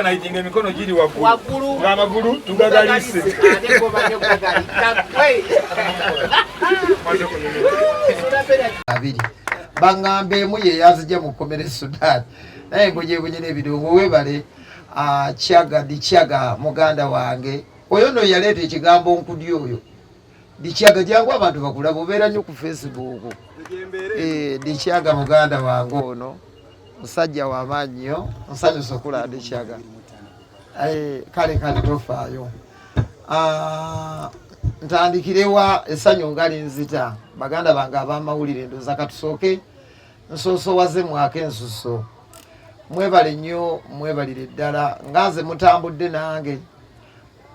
Na itinge mikono jiri wakulu nga magulu tugagalise abiri bangambe mu ye yazije mu komere Sudan naye ngoje bunyene bidongo webale Chiaga di Chiaga muganda wange oyo no yaleta ekigambo nkudi oyo di Chiaga jangu abantu bakulaba obeera nnyo ku Facebook di Chiaga muganda wange ono musajja wa manyo nsanyusa okula di Chiaga kale tofaayo ntandikirewa essanyu ngali nzita baganda bange abamawulire ndoza katusooke nsoosowaze mwaka ensuso mwebale nnyo mwebalire ddala nganze mutambudde nange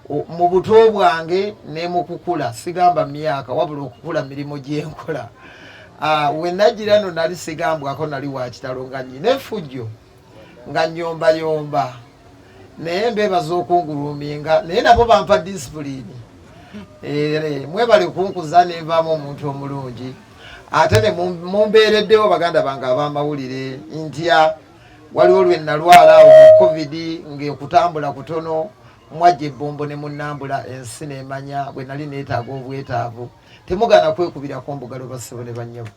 mu buto bwange ne mu kukula sigamba myaka wabula okukula mirimu gyenkola we najjirano nali sigambwako nali wa kitalo nga nnyina effujjo nga nnyombayomba naye mbebaza okunguluminga naye nabo bampa disipulini mwebale kunkuza nenvaamu omuntu omulungi ate ne mumbeereddewo baganda bange abamawulire ntya waliwo lwe nalwala mu covid ng'okutambula kutono mwajja ebbombo ne munnambula ensi nemanya bwe nali neetaaga obwetaavu temugana kwekubirako mbugalo basibo ne bannyabo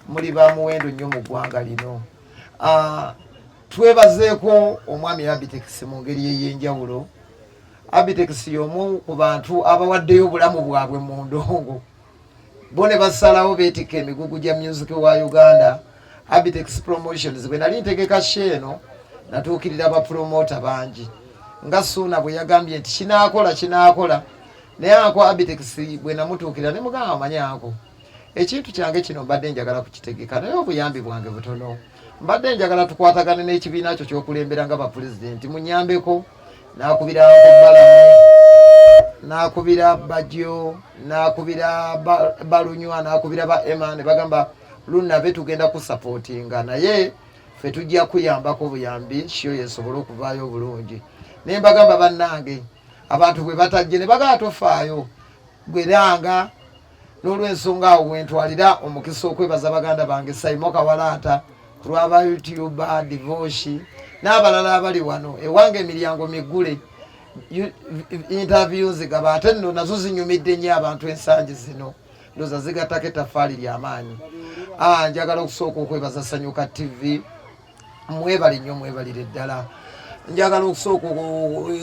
muli ba muwendo nnyo mu ggwanga lino twebazeeko omwami Abitex mu ngeri ey'enjawulo. Abitex y'omu ku bantu abawaddeyo obulamu bwabwe mu ndongo bo ne basalawo beetikka emigugu gya music wa Uganda. Abitex Promotions bwe nali ntegeka sheeno natuukirira abapromota bangi nga Suuna bwe yagambye nti kinaakola naye ako Abitex bwe namutuukira ne mugamba amanyaako ekintu kyange kino mbadde njagala kukitegeka naye obuyambi bwange butono mbadde njagala tukwatagane n'ekibiina kyo ky'okulembera nga bapulezidenti munyambeko. Nakubira Nkobalamu, nakubira Bajjo, nakubira Balunywa, nakubira ba Emane bagamba luna be tugenda ku supportinga naye fe tujja kuyambako buyambi shiyo yesobolo okuvaayo obulungi. Ne mbagamba bannange abantu bwe batajje ne bagala tofaayo gweranga n'olw'ensonga awo wentwalira omukisa okwebaza baganda bange Saimo Kawalaata ku lw'aba YouTube Divoshi n'abalala abali wano ewange emiryango miggule interviews gaba ate nno nazo zinyumidde nnyo abantu ensangi zino ndoza zigatako ettafaali ly'amaanyi. Njagala okusooka okwebaza Sanyuka TV mwebale nnyo mwebalire ddala. Njagala okusooka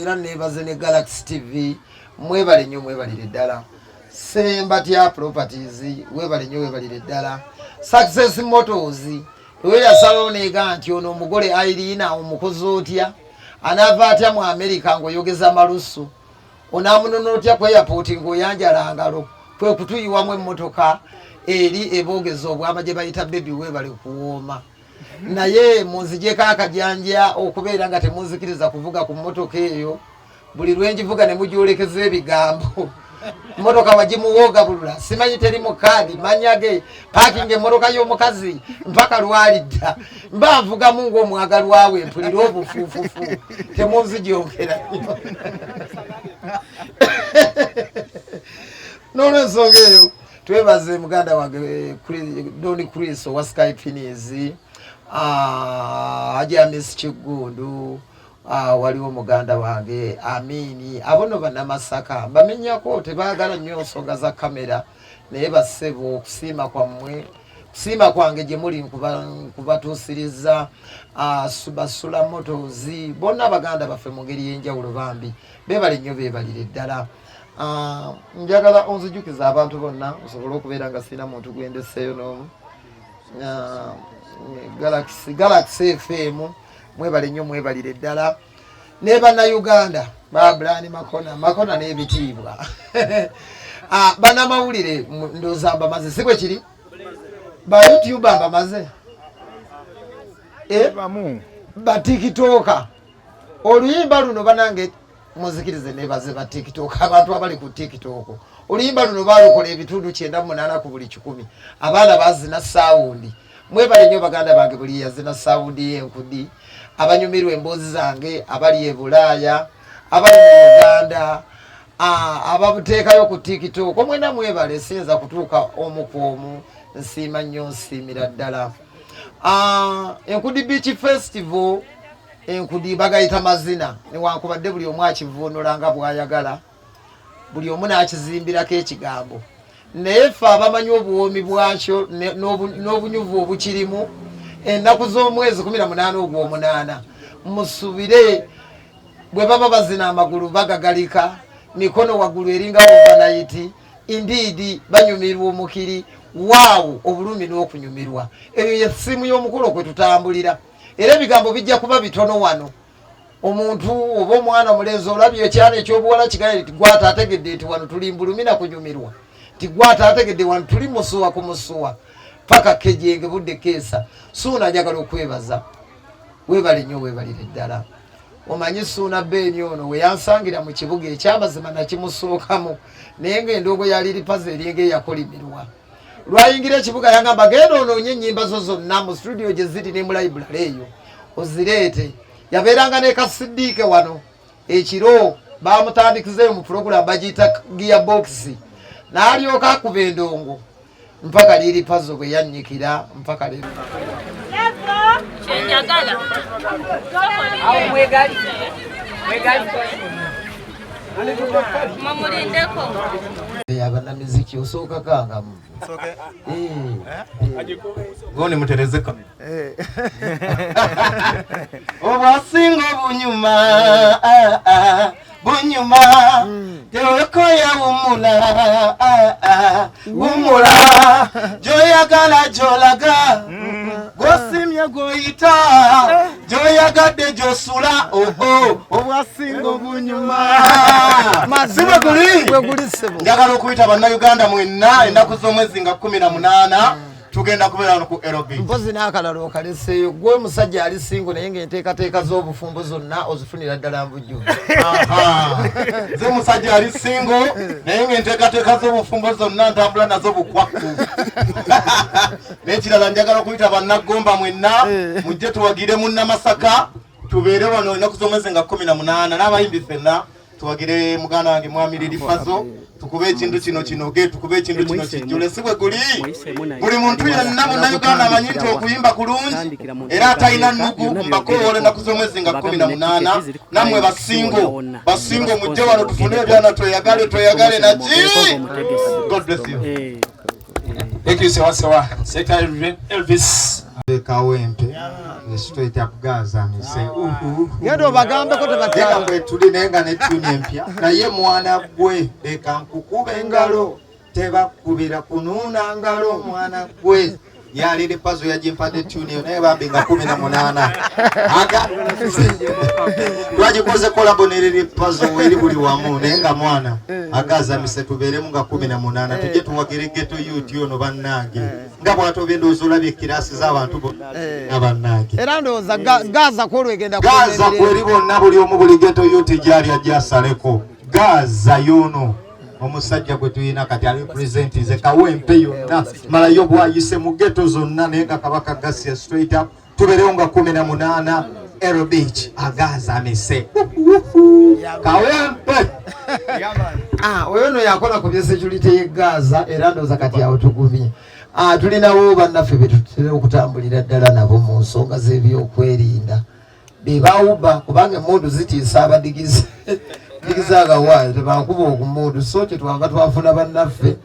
era neebaze ne Galaxy TV mwebale nnyo mwebalire ddala. Sembatya Properties webale nnyo webalire ddala. Success Motors we yasalawo neega nti ono omugole Irina omukozi otya anaava atya mu America ng'oyogeza malusu onaamunono otya ku airport ng'oyanjala ngalo kwe kutuyiwamu emmotoka eri eboogeza obwama gye bayita baby webale kuwooma naye munzijeko akajanja okubeera nga temunzikiriza kuvuga ku mmotoka eyo buli lwenjivuga ne mugyolekeza ebigambo motoka wajimuwoga bulula simanyi teri mu kaadi manyage parking emotoka y'omukazi mpaka lwalidda mba nvuga mungu omwagalwa we mpulira obufuufufu temunzigyongera n'olw'ensonga eyo twebaze muganda wange Doni Chris owa Skype News Ajja Miss Kigundu waliwo muganda wange Amini abono banamasaka bamenyako tebaagala nnyo nsonga za kamera naye basebo okusiima kwammwe kusiima kwange gye muli nkubatuusiriza Subasula Motors bonna abaganda baffe mu ngeri y'enjawulo bambi beebale nnyo beebalire ddala. Njagala onzijukiza abantu bonna osobole okubeera nga sirina muntu gwendeseeyo n'omu. Galaxy FM mwebale nnyo mwebalire ddala ne bannayuganda Babrani Makona n'ebitiibwa bannamawulire ndooza mbamaze si bwe kiri ba YouTube mbamaze ba TikToka oluyimba luno banange muzikirize nebaze ba TikTok abantu abali ku TikTok oluyimba luno balukola ebitundu 98 ku buli 100 abaana bazina sound mwebale nnyo baganda bange buli yazina sound y'enkudi abanyumirwa emboozi zange abali e Bulaaya abali mu Uganda ababuteekayo ku TikTok omwenda mwebale sinza kutuuka omu ku omu nsiima nnyo nsiimira ddala. Enkudi Beach Festival enkudi bagayita mazina newankubadde buli omu akivuunula nga bw'ayagala buli omu n'akizimbirako ekigambo naye ffe abamanyi obuwoomi bwakyo n'obunyuvu obukirimu ennaku z'omwezi 18 ogw'omunaana musubire bwe baba bazina amagulu bagagalika mikono waggulu eringa overnight indeed banyumirwa omukiri waawo obulumi n'okunyumirwa eyo yessimu y'omukolo kwe tutambulira era ebigambo bijja kuba bitono wano omuntu oba omwana omulenzi olabye ekyana ekyobuwala kigaye tigwata ategedde nti wano tuli mbulumi na kunyumirwa tigwata ategedde wano tuli musuwa ku musuwa paka kejenge budde keesa suuna njagala okwebaza webale nnyo webalire ddala omanyi suuna beeni ono we yansangira mu kibuga ekyamazima nakimusookamu naye ng'endongo yali lipaza eringa eyakolimirwa lwayingira ekibuga yangamba genda onoonye ennyimba zo zonna mu studio gye ziri ne mu library eyo ozireete yabeeranga ne kasidiike wano ekiro bamutandikizeeyo mu program bagiyita gearbox n'alyoka akuba endongo mpaka liri pazo bwe yannyikira mpaka leero abanamiziki osooka kangamu goni muterezeka obwasinga obunyuma bunyuma tewekoya wumula joyagala jolaga gosimye goyita joyagadde josula obwasinga obunyuma mazibwe guli njagala okuyita bannayuganda mwenna ennaku z'omwezi nga 18 tugenda kubeera wano ku LB mpozi n'akalala okaleseeyo gwe musajja ali singo naye ng'enteekateeka z'obufumbo zonna ozifunira ddala mbujju ze musajja ali singo naye ng'enteekateeka z'obufumbo zonna ntambula nazo bukwakku n'ekirala njagala okuyita bannagomba mwenna mujje tuwagire mu Namasaka tubeere wano ennaku z'omwezi nga 18 n'abayimbi ffenna tuwagire muganda wange mwami Lirifazo tukube ekintu kino ge tukube ekintu kino kijjule sibwe guli buli muntu yenna munnayuganda amanyi nti okuyimba kulungi era atalina nnugu mbakoowole ennaku z'omwezi nga 18 nammwe basingo mujje wano tufune ebyana tweyagale naki God bless you. Thank you sewa Secretary Elvis Kawempe straight up Gaza mise ngendo bagambe ko tebatya bwe tuli nenga ne tune empya naye mwana gwe eka nkukube engalo tebakubira kununa ngalo mwana gwe yali le pazo ya jimpade tune naye babinga 18 aga twajikoze kolabonere le pazo weli buli wamu nenga mwana agaza mise tubere mu nga 18 tujye tuwagire geto YouTube ono bannage ngabo atobendo zolabye kirasi z'abantu abannage era ndoza Gaza ko lwegenda Gaza kweri bonna buli omu buli geto YouTube gyali ajasaleko Gaza yono omusajja gwe tuyina kati ali present nze Kawempe yonna mala yo bwayise mu geto zonna nenga kabaka Gasia straight up tuberewo nga 18 Aero Beach agaza mise Kawempe oyo no yakola ku security ye Gaza era ndoza kati awo tugumye tulinawo bannaffe betutera okutambulira ddala nabo mu nsonga z'ebyokwerinda bebawuba kubanga emmundu zitiisa abadigizi digizaga wayo tebakuba okumundu so kye twanga twafuna bannaffe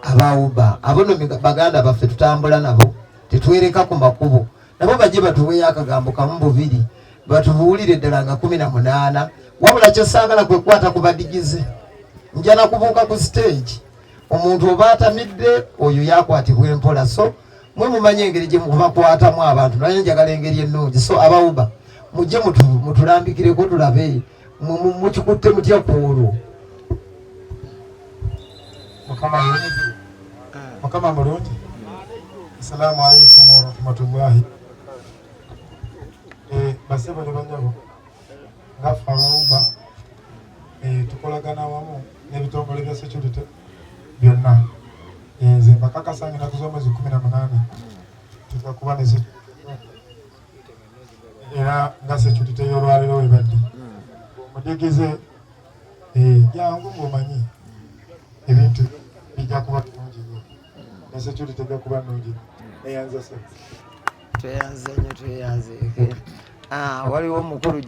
abawuba abono baganda baffe tutambula nabo tetwereka ku makubo nabo bajje batuweeyo akagambo kamu bubiri batubuulire ddala nga 18 wabula kyesaagala kwe kwata ku badigizi njala kubuuka ku stage omuntu oba atamidde oyo yakwatibwa empola so mwe mumanye engeri gye mubakwatamu abantu naye njagala engeri ennungi so abawuba mujje mutulambikireko tulabe mukikutte mutya ku olwo Mukama mulungi. Assalamu alaikum wa rahmatullahi. Basebo ne banyabo ngafa abawuba tukolagana wamu n'ebitongole bya security byonna nze mbakakasa ngina kuz'omwezi 18 tukakuba ne era nga security y'olwaliro webadde mutegeze jangu ng'omanyi ebintu bijja kuba tulungi nnyo ne security ejja kuba nnungi neyanza se tweyanze nnyo tweyanzeeke waliwo mukulu